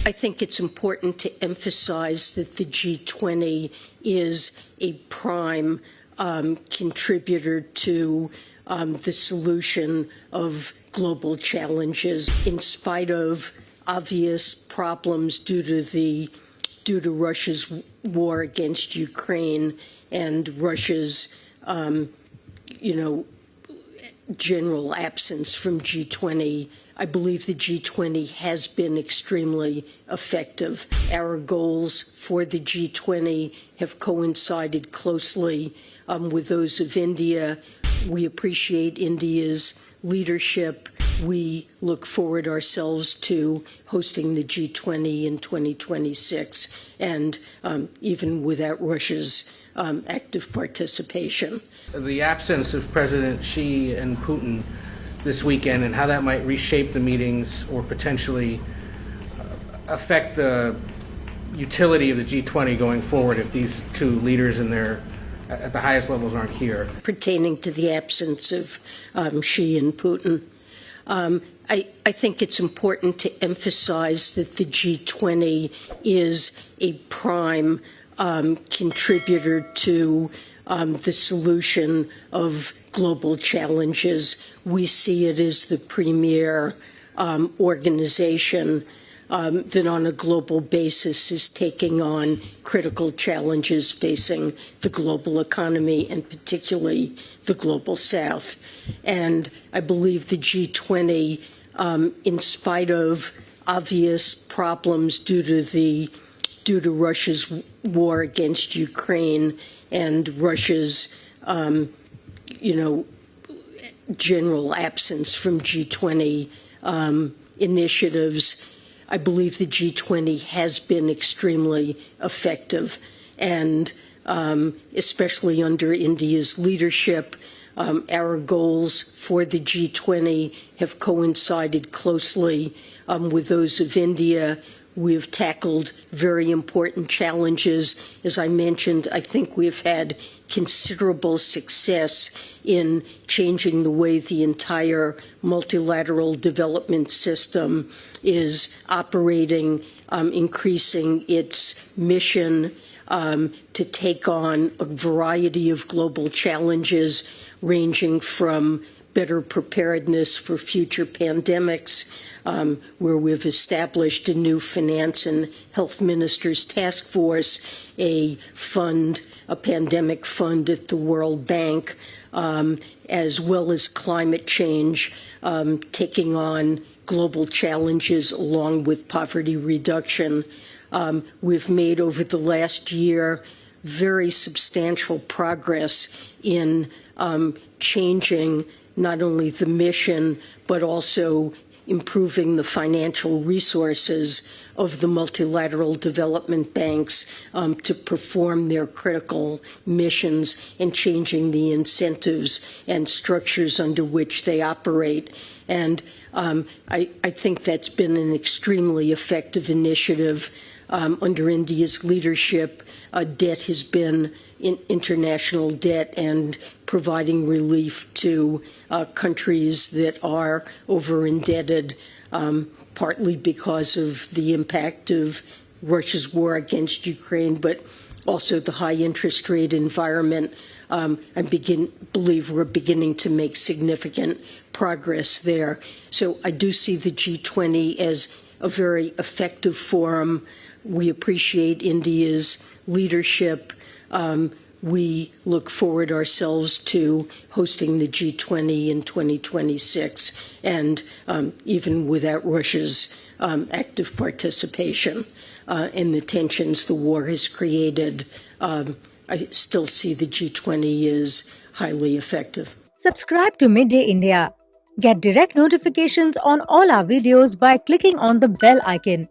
I think it's important to emphasize that the G20 is a prime contributor to the solution of global challenges, in spite of obvious problems due to Russia's war against Ukraine and Russia's, general absence from G20. I believe the G20 has been extremely effective. Our goals for the G20 have coincided closely with those of India. We appreciate India's leadership. We look forward ourselves to hosting the G20 in 2026, and even without Russia's active participation. The absence of President Xi and Putin this weekend and how that might reshape the meetings or potentially affect the utility of the G20 going forward if these two leaders at the highest levels aren't here. Pertaining to the absence of Xi and Putin, I think it's important to emphasize that the G20 is a prime contributor to the solution of global challenges. We see it as the premier organization that on a global basis is taking on critical challenges facing the global economy and particularly the global South. And I believe the G20, in spite of obvious problems due to Russia's war against Ukraine and Russia's, general absence from G20 initiatives, I believe the G20 has been extremely effective, and especially under India's leadership, our goals for the G20 have coincided closely with those of India. We've tackled very important challenges. As I mentioned, I think we've had considerable success in changing the way the entire multilateral development system is operating, increasing its mission to take on a variety of global challenges, ranging from better preparedness for future pandemics, where we've established a new finance and health ministers task force, a pandemic fund at the World Bank, as well as climate change, taking on global challenges along with poverty reduction. We've made over the last year very substantial progress in changing not only the mission, but also improving the financial resources of the multilateral development banks to perform their critical missions and changing the incentives and structures under which they operate. And I think that's been an extremely effective initiative. Under India's leadership, debt has been international debt and providing relief to countries that are over-indebted, partly because of the impact of Russia's war against Ukraine, but also the high interest rate environment. I believe we're beginning to make significant progress there. So I do see the G20 as a very effective forum. We appreciate India's leadership. We look forward ourselves to hosting the G20 in 2026, and even without Russia's active participation in the tensions the war has created, I still see the G20 as highly effective. Subscribe to Midday India. Get direct notifications on all our videos by clicking on the bell icon.